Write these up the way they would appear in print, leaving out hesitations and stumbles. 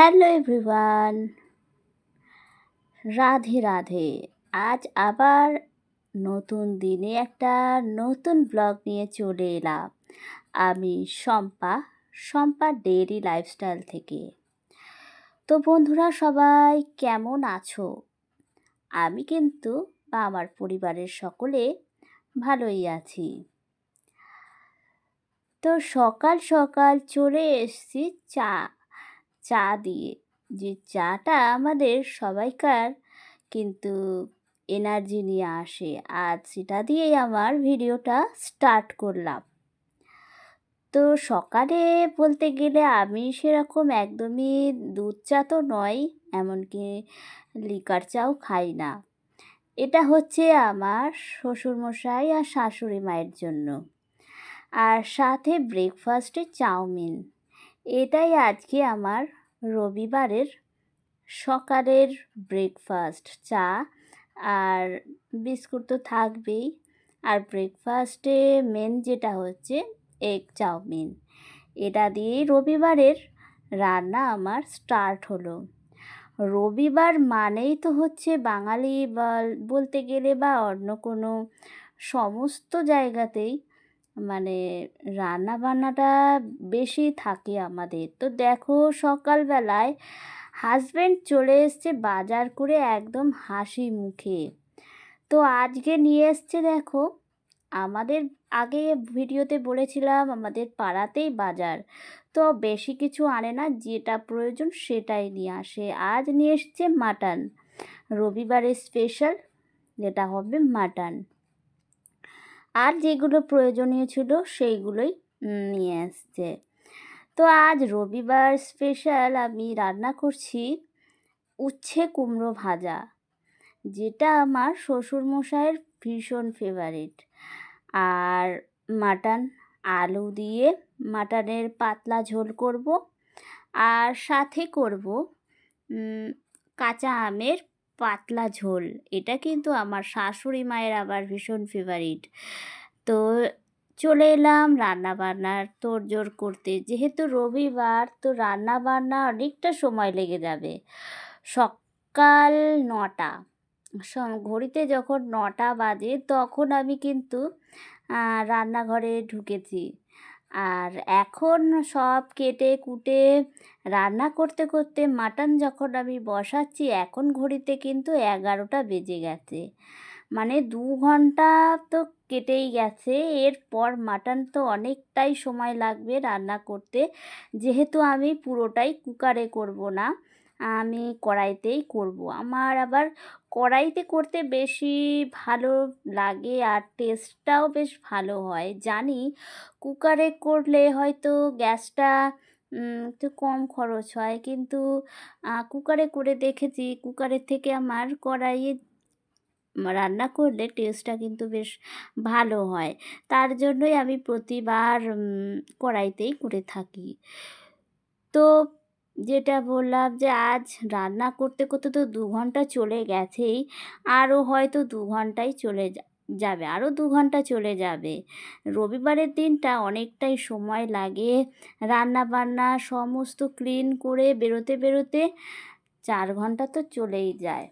Hello everyone, Radhe Radhe. আজ আবার নতুন দিনে একটা নতুন ব্লগ নিয়ে চলে এলাম। আমি শম্পা ডেইলি লাইফস্টাইল থেকে। তো বন্ধুরা, সবাই কেমন আছো? আমি কিন্তু বা আমার পরিবারের সকলে ভালোই আছি। তো সকাল সকাল চলে এসেছি চা দিয়ে। যে চাটা আমাদের সবাইকার কিন্তু এনার্জি নিয়ে আসে। আজ সেটা দিয়েই আমার ভিডিওটা স্টার্ট করলাম। তো সকালে বলতে গেলে আমি সেরকম একদমই দুধ চা তো নয়, এমনকি লিকার চাও খাই না। এটা হচ্ছে আমার শ্বশুরমশাই আর শাশুড়ি মায়ের জন্য, আর সাথে ব্রেকফাস্টে চাউমিন। এটাই আজকে আমার রবিবারের সকালের ব্রেকফাস্ট। চা আর বিস্কুট তো থাকবেই, আর ব্রেকফাস্টে মেন যেটা হচ্ছে এগ চাউমিন। এটা দিয়েই রবিবারের রান্না আমার স্টার্ট হলো। রবিবার মানেই তো হচ্ছে বাঙালি বলতে গেলে বা অন্য কোনো সমস্ত জায়গাতেই মানে রান্না বান্নাটা বেশি থাকে আমাদের। তো দেখো, সকালবেলায় হাজব্যান্ড চলে এসছে বাজার করে একদম হাসি মুখে। তো আজকে নিয়ে এসছে, দেখো, আমাদের আগে ভিডিওতে বলেছিলাম আমাদের পাড়াতেই বাজার, তো বেশি কিছু আনে না, যেটা প্রয়োজন সেটাই নিয়ে আসে। আজ নিয়ে এসছে মাটন, রবিবারের স্পেশাল যেটা হবে মাটন। আর যেগুলো প্রয়োজনীয় ছিল সেইগুলোই নিয়ে আসছে। তো আজ রবিবার স্পেশাল আমি রান্না করছি উচ্ছে কুমড়ো ভাজা, যেটা আমার শ্বশুরমশাইয়ের ভীষণ ফেভারিট। আর মাটন, আলু দিয়ে মাটনের পাতলা ঝোল করব, আর সাথে করব কাঁচা আমের পাতলা ঝোল। এটা কিন্তু আমার শাশুড়ি মায়ের আবার ভীষণ ফেভারিট। তো চলে এলাম রান্না বান্নার তোড়জোড় করতে। যেহেতু রবিবার, তো রান্না বান্না অনেকটা সময় লেগে যাবে। সকাল 9টা, ঘড়িতে যখন 9টা বাজে তখন আমি কিন্তু রান্নাঘরে ঢুকেছি। আর এখন সব কেটে কুটে রান্না করতে করতে মাটন যখন আমি বসাচ্ছি, এখন ঘড়িতে কিন্তু 11টা বেজে গেছে। মানে 2 ঘন্টা তো কেটেই গেছে। এরপর মাটন তো অনেকটাই সময় লাগবে রান্না করতে, যেহেতু আমি পুরোটাই কুকারে করব না, আমি কড়াইতেই করব। আমার আবার কড়াইতে করতে বেশি ভালো লাগে, আর টেস্টটাও বেশ ভালো হয়। জানি কুকারে করলে হয়তো গ্যাসটা একটু কম খরচ হয়, কিন্তু কুকারে করে দেখেছি কুকারের থেকে আমার কড়াইয়ে রান্না করলে টেস্টটা কিন্তু বেশ ভালো হয়। তার জন্যই আমি প্রতিবার কড়াইতেই করে থাকি। তো যেটা বললাম যে আজ রান্না করতে করতে তো 2 ঘন্টা চলে গেছেই, আরও হয়তো 2 ঘন্টাই যাবে, আরও 2 ঘন্টা চলে যাবে। রবিবারের দিনটা অনেকটাই সময় লাগে রান্না বান্না সমস্ত ক্লিন করে বেরোতে বেরোতে, 4 ঘন্টা তো চলেই যায়।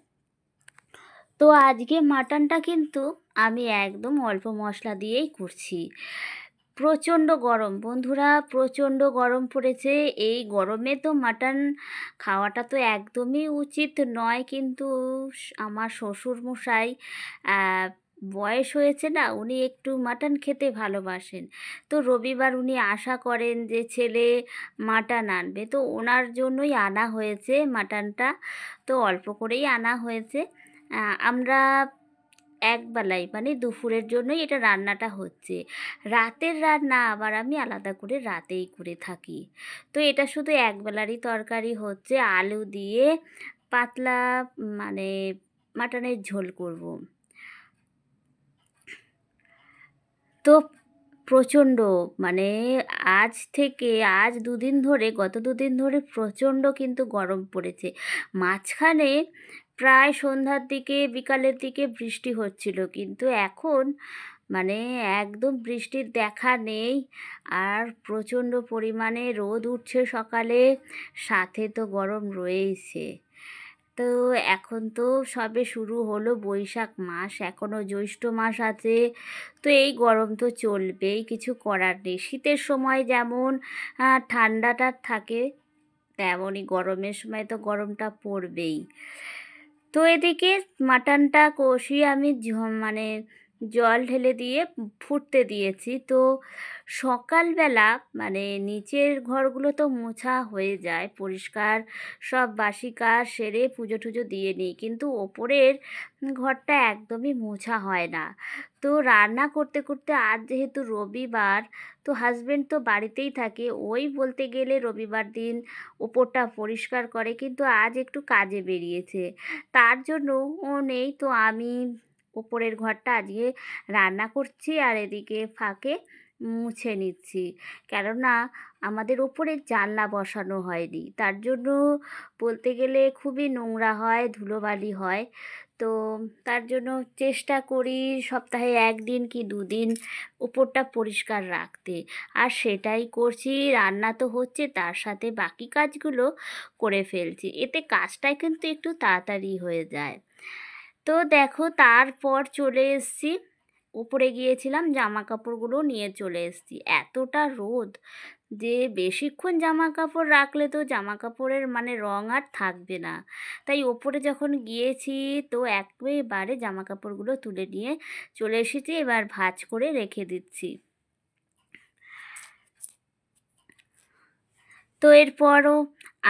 তো আজকে মাটনটা কিন্তু আমি একদম অল্প মশলা দিয়েই করছি। প্রচণ্ড গরম বন্ধুরা, প্রচণ্ড গরম পড়েছে। এই গরমে তো মাটন খাওয়াটা তো একদমই উচিত নয়, কিন্তু আমার শ্বশুরমশাই বয়স হয়েছে না, উনি একটু মাটন খেতে ভালোবাসেন। তো রবিবার উনি আশা করেন যে ছেলে মাটন আনবে, তো ওনার জন্যই আনা হয়েছে মাটনটা। তো অল্প করেই আনা হয়েছে। আমরা একবেলাই মানে দুপুরের জন্যই এটা রান্নাটা হচ্ছে। রাতের রান্না আবার আমি আলাদা করে রাতেই করে থাকি। তো এটা শুধু একবেলারই তরকারি হচ্ছে, আলু দিয়ে পাতলা মানে মাটনের ঝোল করব। তো প্রচণ্ড মানে আজ 2 দিন ধরে, গত 2 দিন ধরে প্রচণ্ড কিন্তু গরম পড়েছে। মাঝখানে প্রায় সন্ধ্যার দিকে বিকালের দিকে বৃষ্টি হচ্ছিল, কিন্তু এখন মানে একদম বৃষ্টির দেখা নেই, আর প্রচণ্ড পরিমাণে রোদ উঠছে সকালে, সাথে তো গরম রয়েইছে। তো এখন তো সবে শুরু হলো বৈশাখ মাস, এখনও জ্যৈষ্ঠ মাস আছে। তো এই গরম তো চলবেই, কিছু করার নেই। শীতের সময় যেমন ঠান্ডাটা থাকে, তেমনই গরমের সময় তো গরমটা পড়বেই। তো এদিকে মাটনটা কষিয়ে আমি মানে জল ঢেলে দিয়ে ফুটতে দিয়েছি। তো সকালবেলা মানে নিচের ঘরগুলো তো মোছা হয়ে যায়, পরিষ্কার সব বাসি কাজ সেরে পুজো টুজো দিয়ে নিই, কিন্তু ওপরের ঘরটা একদমই মোছা হয় না। তো রান্না করতে করতে আজ যেহেতু রবিবার, তো হাজবেন্ড তো বাড়িতেই থাকে, ওই বলতে গেলে রবিবার দিন ওপরটা পরিষ্কার করে, কিন্তু আজ একটু কাজে বেরিয়েছে, তার জন্য ও নেই। তো আমি ওপরের ঘরটা আজকে রান্না করছি আর এদিকে ফাঁকে মুছে নিচ্ছি, কেননা আমাদের ওপরে জানলা বসানো হয়নি, তার জন্য বলতে গেলে খুবই নোংরা হয়, ধুলোবালি হয়। তো তার জন্য চেষ্টা করি সপ্তাহে 1 দিন কি 2 দিন উপরটা পরিষ্কার রাখতে, আর সেটাই করছি। রান্না তো হচ্ছে, তার সাথে বাকি কাজগুলো করে ফেলছি, এতে কাজটাই কিন্তু একটু তাড়াতাড়ি হয়ে যায়। তো দেখো, তারপর চলে এসেছি উপরে, গিয়েছিলাম জামা কাপড়গুলো নিয়ে চলে এসেছি। এতটা রোদ যে বেশিক্ষণ জামা কাপড় রাখলে তো জামা কাপড়ের মানে রং আর থাকবে না, তাই ওপরে যখন গিয়েছি তো একেবারে জামা কাপড়গুলো তুলে নিয়ে চলে এসেছি, এবার ভাঁজ করে রেখে দিচ্ছি। তো এরপরও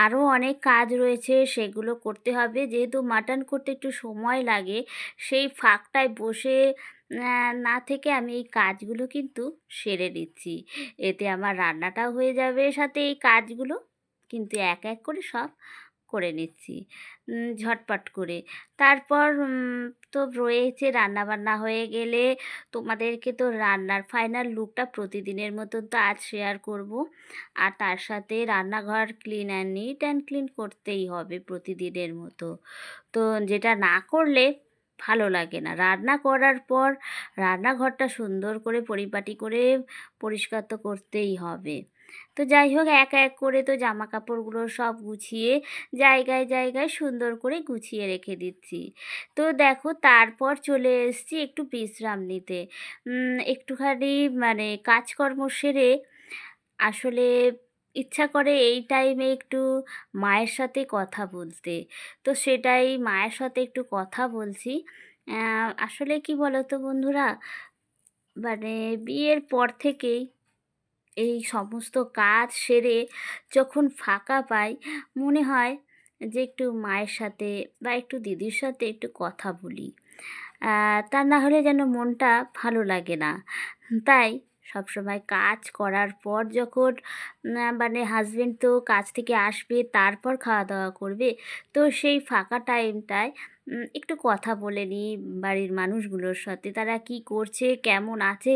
আরও অনেক কাজ রয়েছে, সেগুলো করতে হবে, যেহেতু মাটন করতে একটু সময় লাগে, সেই ফাঁকটায় বসে না থেকে আমি এই কাজগুলো কিন্তু সেরে নিচ্ছি, এতে আমার রান্নাটাও হয়ে যাবে, সাথে এই কাজগুলো কিন্তু এক এক করে সব করে নিচ্ছি ঝটপট করে। তারপর তো রয়েছে রান্নাবান্না হয়ে গেলে তোমাদেরকে তো রান্নার ফাইনাল লুকটা প্রতিদিনের মতন তো আজ শেয়ার করব, আর তার সাথে রান্নাঘর clean and neat and clean করতেই হবে প্রতিদিনের মতো। তো যেটা না করলে ভালো লাগে না, রান্না করার পর রান্নাঘরটা সুন্দর করে পরিপাটি করে পরিষ্কার তো করতেই হবে। তো যাই হোক, এক এক করে তো জামা কাপড়গুলো সব গুছিয়ে জায়গায় জায়গায় সুন্দর করে গুছিয়ে রেখে দিচ্ছি। তো দেখো, তারপর চলে এসেছি একটু বিশ্রাম নিতে, একটুখানি মানে কাজকর্ম সেরে আসলে ইচ্ছা করে এই টাইমে একটু মায়ের সাথে কথা বলতে। তো সেটাই মায়ের সাথে একটু কথা বলছি। আসলে কি বলো তো বন্ধুরা, মানে বিয়ের পর থেকেই এই সমস্ত কাজ সেরে যখন ফাঁকা পাই, মনে হয় যে একটু মায়ের সাথে বা একটু দিদির সাথে একটু কথা বলি, তা না হলে যেন মনটা ভালো লাগে না। তাই সবসময় কাজ করার পর যখন মানে হাজবেন্ড তো কাজ থেকে আসবে, তারপর খাওয়া দাওয়া করবে, তো সেই ফাঁকা টাইমটায় একটু কথা বলে নিই বাড়ির মানুষগুলোর সাথে, তারা কি করছে, কেমন আছে,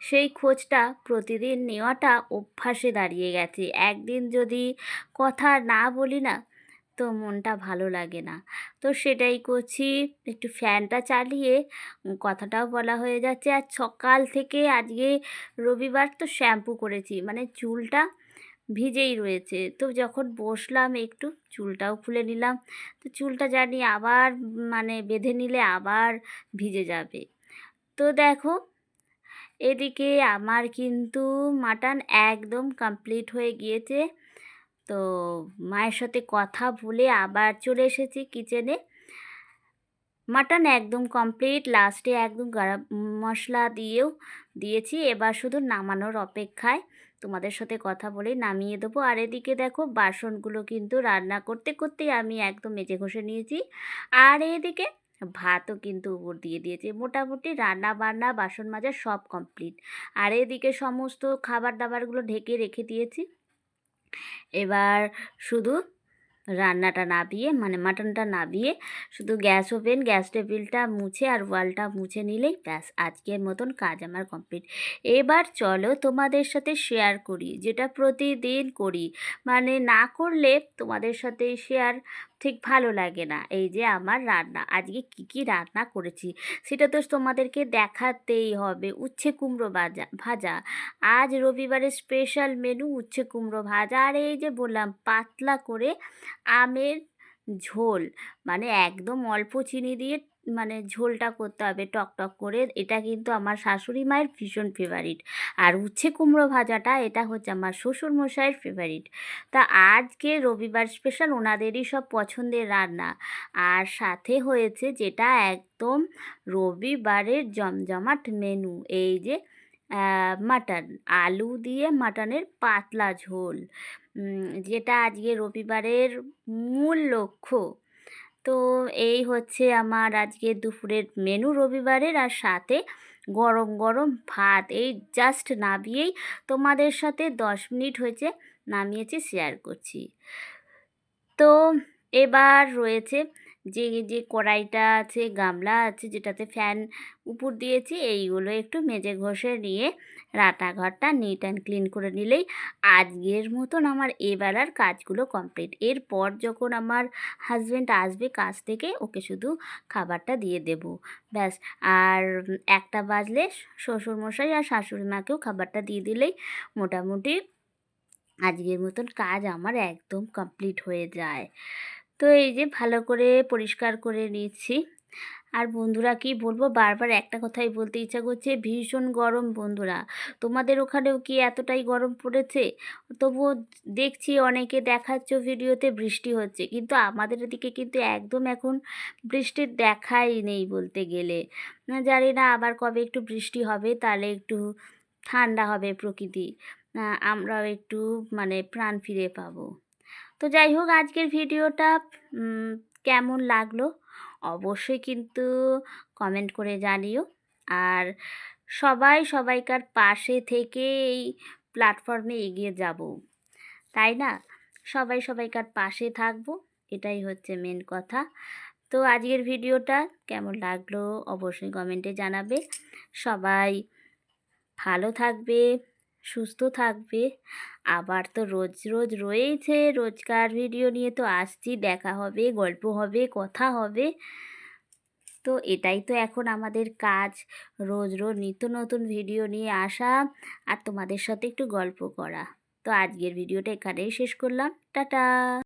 সেই খোঁজটা প্রতিদিন নেওয়াটা অভ্যাসে দাঁড়িয়ে গেছে। একদিন যদি কথা না বলি না, তো মনটা ভালো লাগে না। তো সেটাই করছি, একটু ফ্যানটা চালিয়ে কথাটাও বলা হয়ে যাচ্ছে। আর সকাল থেকে আজকে রবিবার তো শ্যাম্পু করেছি, মানে চুলটা ভিজেই রয়েছে, তো যখন বসলাম একটু চুলটাও খুলে নিলাম। তো চুলটা জানি আবার মানে বেঁধে নিলে আবার ভিজে যাবে। তো দেখো, এদিকে আমার কিন্তু মাটন একদম কমপ্লিট হয়ে গিয়েছে। তো মায়ের সাথে কথা বলে আবার চলে এসেছি কিচেনে। মাটন একদম কমপ্লিট, লাস্টে একদম গরম মশলা দিয়েও দিয়েছি, এবার শুধু নামানোর অপেক্ষায়। তোমাদের সাথে কথা বলে নামিয়ে দেবো। আর এদিকে দেখো, বাসনগুলো কিন্তু রান্না করতে করতেই আমি একদম মেজে ঘষে নিয়েছি, আর এদিকে ভাতও কিন্তু উপর দিয়ে দিয়েছি। মোটামুটি রান্না বান্না বাসন মাজা সব কমপ্লিট, আর এদিকে সমস্ত খাবার দাবারগুলো ঢেকে রেখে দিয়েছি। এবার শুধু রান্নাটা নাবিয়ে মানে মাটনটা নাবিয়ে শুধু গ্যাস ওভেন গ্যাস টেবিলটা মুছে আর ওয়ালটা মুছে নিলেই ব্যাস, আজকের মতন কাজ আমার কমপ্লিট। এবার চলো তোমাদের সাথে শেয়ার করি, যেটা প্রতিদিন করি, মানে না করলে তোমাদের সাথে শেয়ার ঠিক ভালো লাগে না। এই যে আমার রান্না, আজকে কি কি রান্না করেছি সেটা তো তোমাদেরকে দেখাতেই হবে। উচ্ছে কুমড়ো ভাজা, আজ রবিবারের স্পেশাল মেনু উচ্ছে কুমড়ো ভাজা, আর এই যে বললাম পাতলা করে আমের ঝোল, মানে একদম অল্প চিনি দিয়ে মানে ঝোলটা করতে হবে টক টক করে। এটা কিন্তু আমার শাশুড়ি মায়ের ভীষণ ফেভারিট। আর উচ্ছে কুমড়ো ভাজাটা এটা হচ্ছে আমার শ্বশুরমশাইয়ের ফেভারিট। তা আজকে রবিবার স্পেশাল ওনাদেরই সব পছন্দের রান্না। আর সাথে হয়েছে যেটা একদম রবিবারের জমজমাট মেনু, এই যে মাটন, আলু দিয়ে মাটনের পাতলা ঝোল, যেটা আজকে রবিবারের মূল লক্ষ্য। তো এই হচ্ছে আমার আজকে দুপুরের মেনু রবিবারের। আর সাথে গরম গরম ভাত, এই জাস্ট নামিয়েই তোমাদের সাথে 10 মিনিট হয়েছে নামিয়েছি, শেয়ার করছি। তো এবার রয়েছে যে যে কড়াইটা আছে, গামলা আছে যেটাতে ফ্যান উপর দিয়েছি, এইগুলো একটু মেজে ঘষে নিয়ে রান্নাঘরটা নিট অ্যান্ড ক্লিন করে নিলেই আজকের মতন আমার এবেলার কাজগুলো কমপ্লিট। এরপর যখন আমার হাজব্যান্ড আসবে কাজ থেকে, ওকে শুধু খাবারটা দিয়ে দেব, ব্যাস। আর 1টা বাজলে শ্বশুরমশাই আর শাশুড়ি মাকেও খাবারটা দিয়ে দিলেই মোটামুটি আজকের মতন কাজ আমার একদম কমপ্লিট হয়ে যায়। তো এই যে ভালো করে পরিষ্কার করে নিচ্ছি। আর বন্ধুরা কি বলবো, বারবার একটা কথাই বলতে ইচ্ছা করছে, ভীষণ গরম বন্ধুরা। তোমাদের ওখানেও কি এতটাই গরম পড়েছে? তবুও দেখছি অনেকে দেখাচ্ছ ভিডিওতে বৃষ্টি হচ্ছে, কিন্তু আমাদের এদিকে কিন্তু একদম এখন বৃষ্টির দেখাই নেই বলতে গেলে। জানি না আবার কবে একটু বৃষ্টি হবে, তাহলে একটু ঠান্ডা হবে প্রকৃতি, আমরাও একটু মানে প্রাণ ফিরে পাবো। তো যাই হোক, আজকের ভিডিওটা কেমন লাগলো অবশ্যই কিন্তু কমেন্ট করে জানিও। আর সবাই সবাইকার পাশে থেকে এই প্ল্যাটফর্মে এগিয়ে যাব, তাই না? সবাই সবাইকার পাশে থাকবো, এটাই হচ্ছে মেন কথা। তো আজকের ভিডিওটা কেমন লাগলো অবশ্যই কমেন্টে জানাবে। সবাই ভালো থাকবে, সুস্থ থাকবে। আবার তো রোজ রোজ রয়েছে, রোজকার ভিডিও নিয়ে তো আসছি, দেখা হবে, গল্প হবে, কথা হবে। তো এটাই তো এখন আমাদের কাজ, রোজ রোজ নিত্য নতুন ভিডিও নিয়ে আসা আর তোমাদের সাথে একটু গল্প করা। তো আজকের ভিডিওটা এখানেই শেষ করলাম, টাটা।